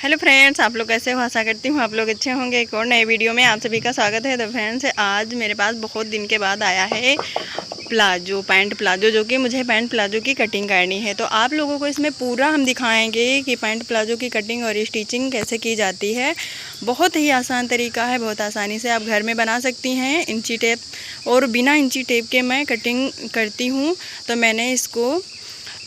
Hello friends, आप लोग कैसे हो? आशा करती हूँ आप लोग अच्छे होंगे। एक और नए वीडियो में आप सभी का स्वागत है। तो फ्रेंड्स, आज मेरे पास बहुत दिन के बाद आया है प्लाजो, पैंट प्लाजो, जो कि मुझे पैंट प्लाजो की कटिंग करनी है। तो आप लोगों को इसमें पूरा हम दिखाएंगे कि पैंट प्लाजो की कटिंग और स्टिचिंग कैसे की जाती है। बहुत ही आसान तरीका है, बहुत आसानी से आप घर में बना सकती हैं। इंची टेप और बिना इंची टेप के मैं कटिंग करती हूँ। तो मैंने इसको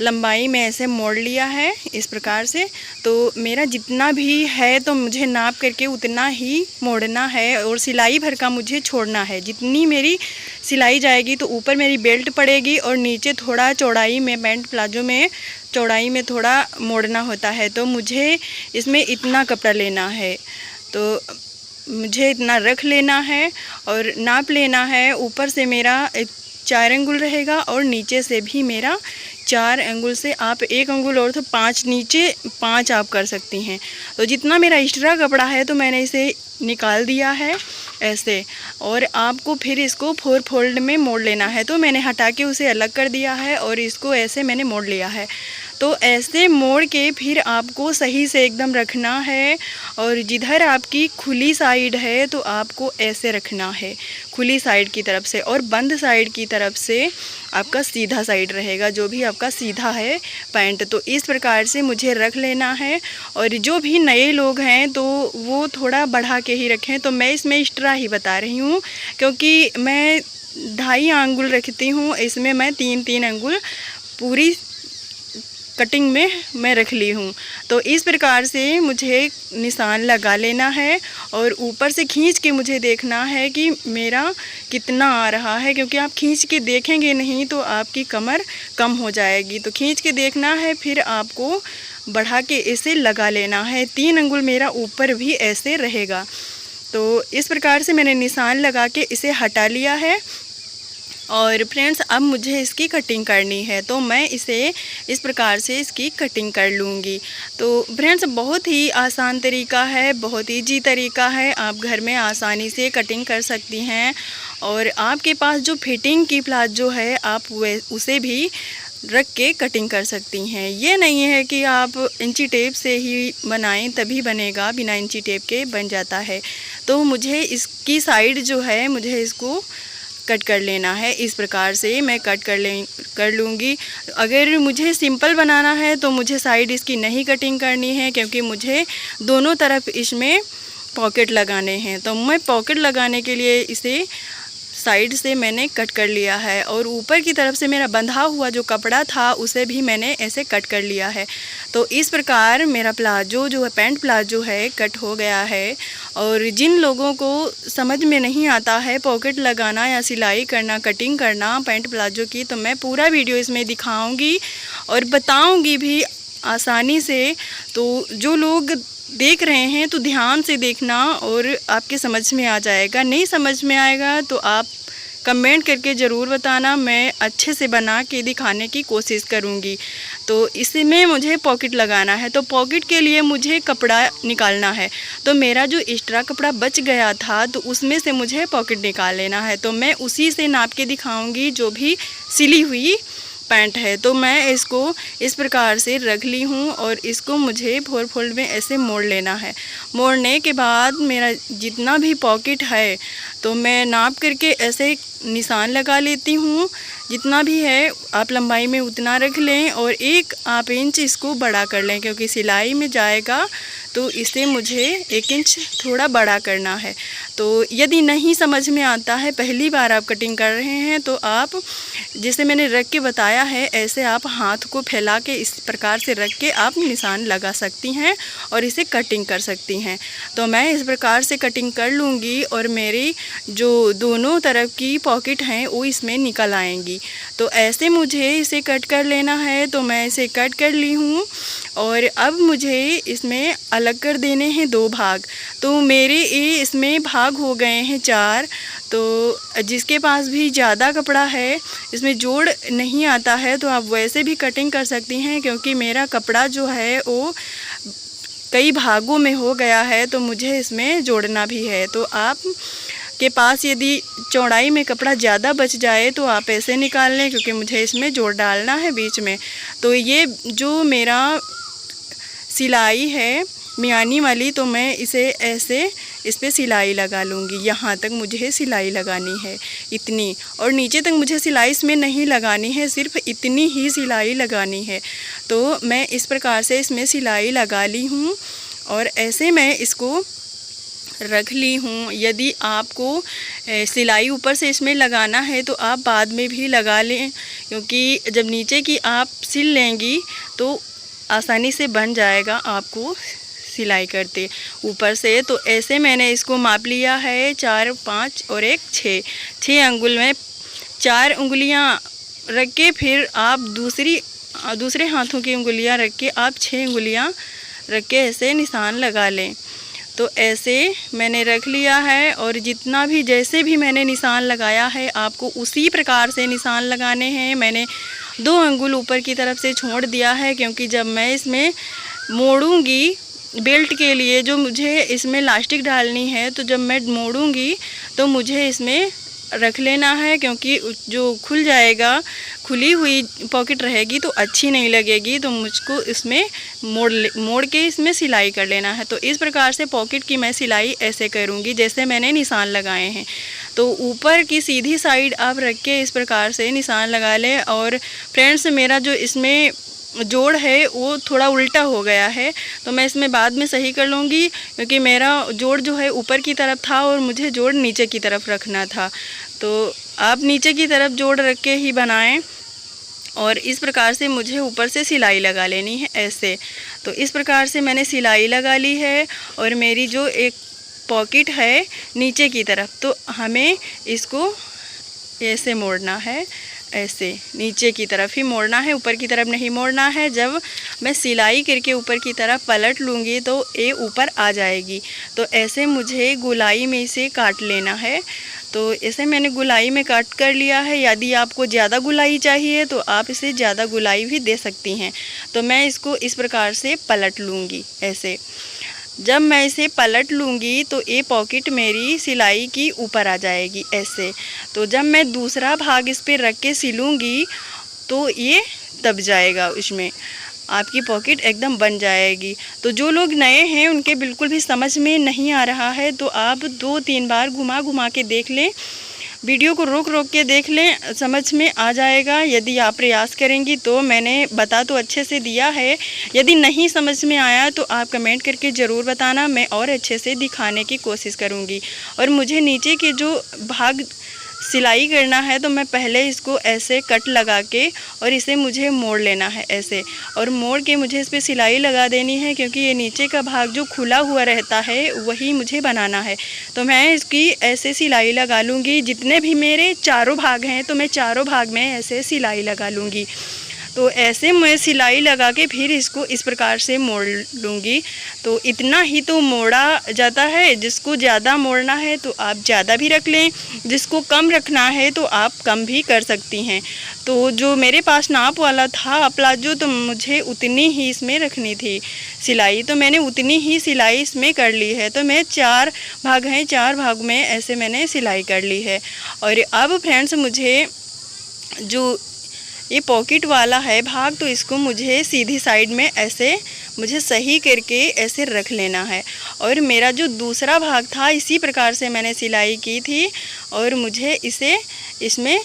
लंबाई में ऐसे मोड़ लिया है इस प्रकार से। तो मेरा जितना भी है तो मुझे नाप करके उतना ही मोड़ना है और सिलाई भर का मुझे छोड़ना है। जितनी मेरी सिलाई जाएगी तो ऊपर मेरी बेल्ट पड़ेगी और नीचे थोड़ा चौड़ाई में, पैंट प्लाजो में चौड़ाई में थोड़ा मोड़ना होता है। तो मुझे इसमें इतना कपड़ा लेना है, तो मुझे इतना रख लेना है और नाप लेना है। ऊपर से मेरा 4 अंगुल रहेगा और नीचे से भी मेरा 4 अंगुल से आप 1 अंगुल और तो 5 नीचे 5 आप कर सकती हैं। तो जितना मेरा एक्स्ट्रा कपड़ा है तो मैंने इसे निकाल दिया है ऐसे, और आपको फिर इसको 4 फोल्ड में मोड़ लेना है। तो मैंने हटा के उसे अलग कर दिया है और इसको ऐसे मैंने मोड़ लिया है। तो ऐसे मोड़ के फिर आपको सही से एकदम रखना है, और जिधर आपकी खुली साइड है तो आपको ऐसे रखना है खुली साइड की तरफ से, और बंद साइड की तरफ से आपका सीधा साइड रहेगा, जो भी आपका सीधा है पैंट। तो इस प्रकार से मुझे रख लेना है। और जो भी नए लोग हैं तो वो थोड़ा बढ़ा के ही रखें। तो मैं इसमें एक्स्ट्रा ही बता रही हूँ, क्योंकि मैं 2.5 अंगुल रखती हूँ, इसमें मैं 3-3 अंगुल पूरी कटिंग में मैं रख ली हूँ। तो इस प्रकार से मुझे निशान लगा लेना है और ऊपर से खींच के मुझे देखना है कि मेरा कितना आ रहा है, क्योंकि आप खींच के देखेंगे नहीं तो आपकी कमर कम हो जाएगी। तो खींच के देखना है, फिर आपको बढ़ा के इसे लगा लेना है। 3 अंगुल मेरा ऊपर भी ऐसे रहेगा। तो इस प्रकार से मैंने निशान लगा के इसे हटा लिया है। और फ्रेंड्स, अब मुझे इसकी कटिंग करनी है, तो मैं इसे इस प्रकार से इसकी कटिंग कर लूँगी। तो फ्रेंड्स, बहुत ही आसान तरीका है, बहुत ईजी तरीका है। आप घर में आसानी से कटिंग कर सकती हैं। और आपके पास जो फिटिंग की प्लाजो है आप उसे भी रख के कटिंग कर सकती हैं। ये नहीं है कि आप इंची टेप से ही बनाएं तभी बनेगा, बिना इंची टेप के बन जाता है। तो मुझे इसकी साइड जो है मुझे इसको कट कर लेना है। इस प्रकार से मैं कट कर लूँगी। अगर मुझे सिंपल बनाना है तो मुझे साइड इसकी नहीं कटिंग करनी है, क्योंकि मुझे दोनों तरफ इसमें पॉकेट लगाने हैं। तो मैं पॉकेट लगाने के लिए इसे साइड से मैंने कट कर लिया है, और ऊपर की तरफ से मेरा बंधा हुआ जो कपड़ा था उसे भी मैंने ऐसे कट कर लिया है। तो इस प्रकार मेरा प्लाजो जो है, पैंट प्लाजो है, कट हो गया है। और जिन लोगों को समझ में नहीं आता है पॉकेट लगाना या सिलाई करना, कटिंग करना पैंट प्लाजो की, तो मैं पूरा वीडियो इसमें दिखाऊंगी और बताऊंगी भी आसानी से। तो जो लोग देख रहे हैं तो ध्यान से देखना और आपके समझ में आ जाएगा। नहीं समझ में आएगा तो आप कमेंट करके ज़रूर बताना, मैं अच्छे से बना के दिखाने की कोशिश करूँगी। तो इसमें मुझे पॉकेट लगाना है, तो पॉकेट के लिए मुझे कपड़ा निकालना है। तो मेरा जो एक्स्ट्रा कपड़ा बच गया था तो उसमें से मुझे पॉकेट निकाल लेना है। तो मैं उसी से नाप के दिखाऊँगी जो भी सिली हुई पैंट है। तो मैं इसको इस प्रकार से रख ली हूँ और इसको मुझे 4 फोल्ड में ऐसे मोड़ लेना है। मोड़ने के बाद मेरा जितना भी पॉकेट है तो मैं नाप करके ऐसे निशान लगा लेती हूँ। जितना भी है आप लंबाई में उतना रख लें और 1 आप इंच इसको बड़ा कर लें, क्योंकि सिलाई में जाएगा तो इसे मुझे 1 इंच थोड़ा बड़ा करना है। तो यदि नहीं समझ में आता है, पहली बार आप कटिंग कर रहे हैं, तो आप जैसे मैंने रख के बताया है ऐसे आप हाथ को फैला के इस प्रकार से रख के आप निशान लगा सकती हैं और इसे कटिंग कर सकती हैं। तो मैं इस प्रकार से कटिंग कर लूँगी और मेरी जो दोनों तरफ की पॉकेट हैं वो इसमें निकल आएंगी। तो ऐसे मुझे इसे कट कर लेना है। तो मैं इसे कट कर ली हूँ और अब मुझे इसमें अलग कर देने हैं 2 भाग। तो मेरे ये इसमें भाग हो गए हैं 4। तो जिसके पास भी ज़्यादा कपड़ा है, इसमें जोड़ नहीं आता है, तो आप वैसे भी कटिंग कर सकती हैं, क्योंकि मेरा कपड़ा जो है वो कई भागों में हो गया है, तो मुझे इसमें जोड़ना भी है। तो आप के पास यदि चौड़ाई में कपड़ा ज़्यादा बच जाए तो आप ऐसे निकाल लें, क्योंकि मुझे इसमें जोड़ डालना है बीच में। तो ये जो मेरा सिलाई है मियानी वाली, तो मैं इसे ऐसे इस पर सिलाई लगा लूँगी। यहाँ तक मुझे सिलाई लगानी है इतनी, और नीचे तक मुझे सिलाई इसमें नहीं लगानी है, सिर्फ इतनी ही सिलाई लगानी है। तो मैं इस प्रकार से इसमें सिलाई लगा ली हूँ और ऐसे मैं इसको रख ली हूँ। यदि आपको सिलाई ऊपर से इसमें लगाना है तो आप बाद में भी लगा लें, क्योंकि जब नीचे की आप सिल लेंगी तो आसानी से बन जाएगा आपको सिलाई करते ऊपर से। तो ऐसे मैंने इसको माप लिया है 4, 5 और 1 6 अंगुल में 4 उंगलियां रख के फिर आप दूसरे हाथों की उंगलियां रख के आप 6 उंगलियां रख के ऐसे निशान लगा लें। तो ऐसे मैंने रख लिया है, और जितना भी जैसे भी मैंने निशान लगाया है आपको उसी प्रकार से निशान लगाने हैं। मैंने 2 अंगुल ऊपर की तरफ से छोड़ दिया है, क्योंकि जब मैं इसमें मोड़ूंगी बेल्ट के लिए जो मुझे इसमें लास्टिक डालनी है, तो जब मैं मोड़ूंगी तो मुझे इसमें रख लेना है, क्योंकि जो खुल जाएगा, खुली हुई पॉकेट रहेगी तो अच्छी नहीं लगेगी। तो मुझको इसमें मोड़ के इसमें सिलाई कर लेना है। तो इस प्रकार से पॉकेट की मैं सिलाई ऐसे करूँगी जैसे मैंने निशान लगाए हैं। तो ऊपर की सीधी साइड आप रख के इस प्रकार से निशान लगा लें। और फ्रेंड्स, मेरा जो इसमें जोड़ है वो थोड़ा उल्टा हो गया है, तो मैं इसमें बाद में सही कर लूँगी, क्योंकि मेरा जोड़ जो है ऊपर की तरफ था और मुझे जोड़ नीचे की तरफ रखना था। तो आप नीचे की तरफ जोड़ रख के ही बनाएं। और इस प्रकार से मुझे ऊपर से सिलाई लगा लेनी है ऐसे। तो इस प्रकार से मैंने सिलाई लगा ली है, और मेरी जो एक पॉकेट है नीचे की तरफ, तो हमें इसको ऐसे मोड़ना है, ऐसे नीचे की तरफ ही मोड़ना है, ऊपर की तरफ नहीं मोड़ना है। जब मैं सिलाई करके ऊपर की तरफ पलट लूँगी तो ये ऊपर आ जाएगी। तो ऐसे मुझे गोलाई में इसे काट लेना है। तो ऐसे मैंने गोलाई में काट कर लिया है। यदि आपको ज़्यादा गोलाई चाहिए तो आप इसे ज़्यादा गोलाई भी दे सकती हैं। तो मैं इसको इस प्रकार से पलट लूँगी ऐसे। जब मैं इसे पलट लूँगी तो ये पॉकेट मेरी सिलाई की ऊपर आ जाएगी ऐसे। तो जब मैं दूसरा भाग इस पे रख के सिलूँगी तो ये दब जाएगा, उसमें आपकी पॉकेट एकदम बन जाएगी। तो जो लोग नए हैं उनके बिल्कुल भी समझ में नहीं आ रहा है तो आप 2-3 बार घुमा घुमा के देख लें, वीडियो को रोक रोक के देख लें, समझ में आ जाएगा। यदि आप प्रयास करेंगी तो मैंने बता तो अच्छे से दिया है। यदि नहीं समझ में आया तो आप कमेंट करके ज़रूर बताना, मैं और अच्छे से दिखाने की कोशिश करूँगी। और मुझे नीचे के जो भाग सिलाई करना है तो मैं पहले इसको ऐसे कट लगा के और इसे मुझे मोड़ लेना है ऐसे, और मोड़ के मुझे इस पर सिलाई लगा देनी है, क्योंकि ये नीचे का भाग जो खुला हुआ रहता है वही मुझे बनाना है। तो मैं इसकी ऐसे सिलाई लगा लूँगी। जितने भी मेरे चारों भाग हैं तो मैं चारों भाग में ऐसे सिलाई लगा लूँगी। तो ऐसे मैं सिलाई लगा के फिर इसको इस प्रकार से मोड़ लूँगी। तो इतना ही तो मोड़ा जाता है। जिसको ज़्यादा मोड़ना है तो आप ज़्यादा भी रख लें, जिसको कम रखना है तो आप कम भी कर सकती हैं। तो जो मेरे पास नाप वाला था प्लाजो, तो मुझे उतनी ही इसमें रखनी थी सिलाई, तो मैंने उतनी ही सिलाई इसमें कर ली है। तो मैं 4 भाग हैं, 4 भाग में ऐसे मैंने सिलाई कर ली है। और अब फ्रेंड्स, मुझे जो ये पॉकेट वाला है भाग, तो इसको मुझे सीधी साइड में ऐसे मुझे सही करके ऐसे रख लेना है। और मेरा जो दूसरा भाग था इसी प्रकार से मैंने सिलाई की थी, और मुझे इसे इसमें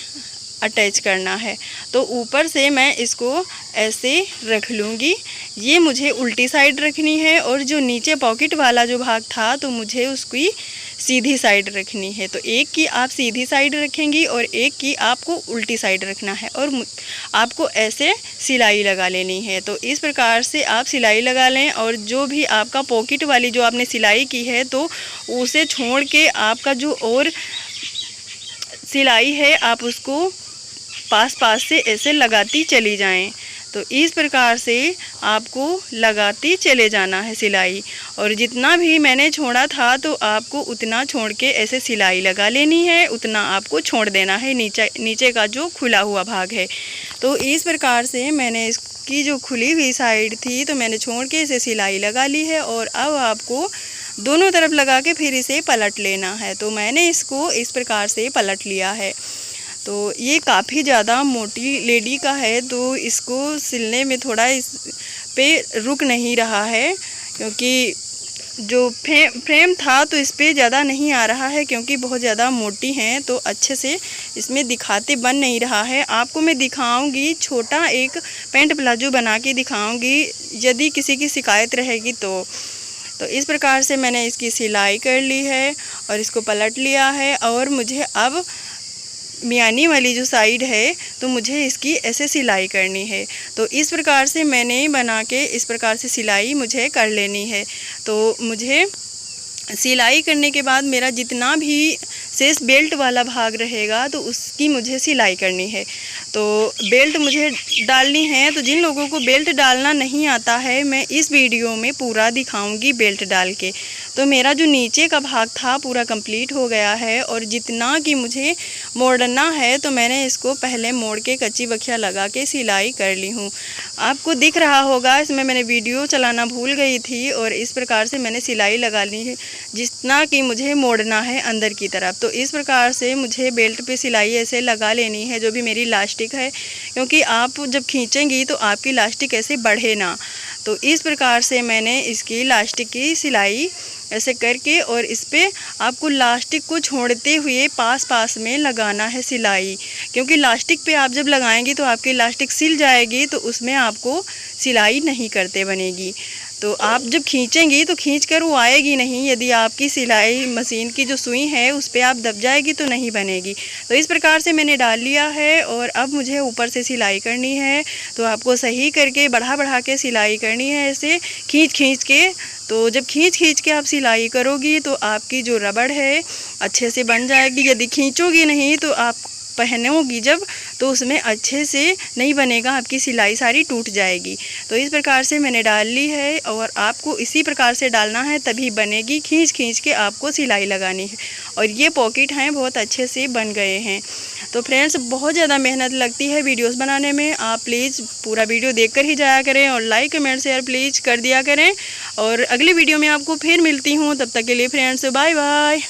अटैच करना है। तो ऊपर से मैं इसको ऐसे रख लूँगी। ये मुझे उल्टी साइड रखनी है, और जो नीचे पॉकेट वाला जो भाग था तो मुझे उसकी सीधी साइड रखनी है। तो एक की आप सीधी साइड रखेंगी और एक की आपको उल्टी साइड रखना है, और आपको ऐसे सिलाई लगा लेनी है। तो इस प्रकार से आप सिलाई लगा लें। और जो भी आपका पॉकेट वाली जो आपने सिलाई की है तो उसे छोड़ के आपका जो और सिलाई है आप उसको पास पास से ऐसे लगाती चली जाएं। तो इस प्रकार से आपको लगाती चले जाना है सिलाई। और जितना भी मैंने छोड़ा था तो आपको उतना छोड़ के ऐसे सिलाई लगा लेनी है, उतना आपको छोड़ देना है नीचे का जो खुला हुआ भाग है। तो इस प्रकार से मैंने इसकी जो खुली हुई साइड थी तो मैंने छोड़ के इसे सिलाई लगा ली है। और अब आपको दोनों तरफ लगा के फिर इसे पलट लेना है। तो मैंने इसको इस प्रकार से पलट लिया है। तो ये काफ़ी ज़्यादा मोटी लेडी का है, तो इसको सिलने में थोड़ा इस पे रुक नहीं रहा है, क्योंकि जो फ्रेम था तो इस पर ज़्यादा नहीं आ रहा है, क्योंकि बहुत ज़्यादा मोटी हैं तो अच्छे से इसमें दिखाते बन नहीं रहा है। आपको मैं दिखाऊंगी, छोटा एक पैंट प्लाजो बना के दिखाऊंगी, यदि किसी की शिकायत रहेगी तो इस प्रकार से मैंने इसकी सिलाई कर ली है और इसको पलट लिया है। और मुझे अब मियानी वाली जो साइड है तो मुझे इसकी ऐसे सिलाई करनी है। तो इस प्रकार से मैंने बना के इस प्रकार से सिलाई मुझे कर लेनी है। तो मुझे सिलाई करने के बाद मेरा जितना भी शेष बेल्ट वाला भाग रहेगा तो उसकी मुझे सिलाई करनी है। तो बेल्ट मुझे डालनी है। तो जिन लोगों को बेल्ट डालना नहीं आता है, मैं इस वीडियो में पूरा दिखाऊंगी बेल्ट डाल के। तो मेरा जो नीचे का भाग था पूरा कंप्लीट हो गया है, और जितना कि मुझे मोड़ना है तो मैंने इसको पहले मोड़ के कच्ची बखिया लगा के सिलाई कर ली हूँ। आपको दिख रहा होगा, इसमें मैंने वीडियो चलाना भूल गई थी और इस प्रकार से मैंने सिलाई लगा ली है जितना कि मुझे मोड़ना है अंदर की तरफ। तो इस प्रकार से मुझे बेल्ट पे सिलाई ऐसे लगा लेनी है, जो भी मेरी लास्टिक है, क्योंकि आप जब खींचेंगी तो आपकी लास्टिक ऐसे बढ़े ना। तो इस प्रकार से मैंने इसकी लास्टिक की सिलाई ऐसे करके, और इस पर आपको लास्टिक को छोड़ते हुए पास में लगाना है सिलाई, क्योंकि लास्टिक पे आप जब लगाएंगी तो आपकी लास्टिक सिल जाएगी, तो उसमें आपको सिलाई नहीं करते बनेगी। तो आप जब खींचेंगी तो खींच कर वो आएगी नहीं, यदि आपकी सिलाई मशीन की जो सुई है उस पर आप दब जाएगी तो नहीं बनेगी। तो इस प्रकार से मैंने डाल लिया है, और अब मुझे ऊपर से सिलाई करनी है। तो आपको सही करके बढ़ा के सिलाई करनी है, ऐसे खींच के। तो जब खींच के आप सिलाई करोगी तो आपकी जो रबड़ है अच्छे से बन जाएगी। यदि खींचोगी नहीं तो आप पहनोगी जब तो उसमें अच्छे से नहीं बनेगा, आपकी सिलाई सारी टूट जाएगी। तो इस प्रकार से मैंने डाल ली है, और आपको इसी प्रकार से डालना है तभी बनेगी। खींच के आपको सिलाई लगानी है। और ये पॉकेट हैं बहुत अच्छे से बन गए हैं। तो फ्रेंड्स, बहुत ज़्यादा मेहनत लगती है वीडियोस बनाने में। आप प्लीज़ पूरा वीडियो देखकर ही जाया करें, और लाइक कमेंट शेयर प्लीज़ कर दिया करें। और अगली वीडियो में आपको फिर मिलती हूँ, तब तक के लिए फ्रेंड्स बाय बाय।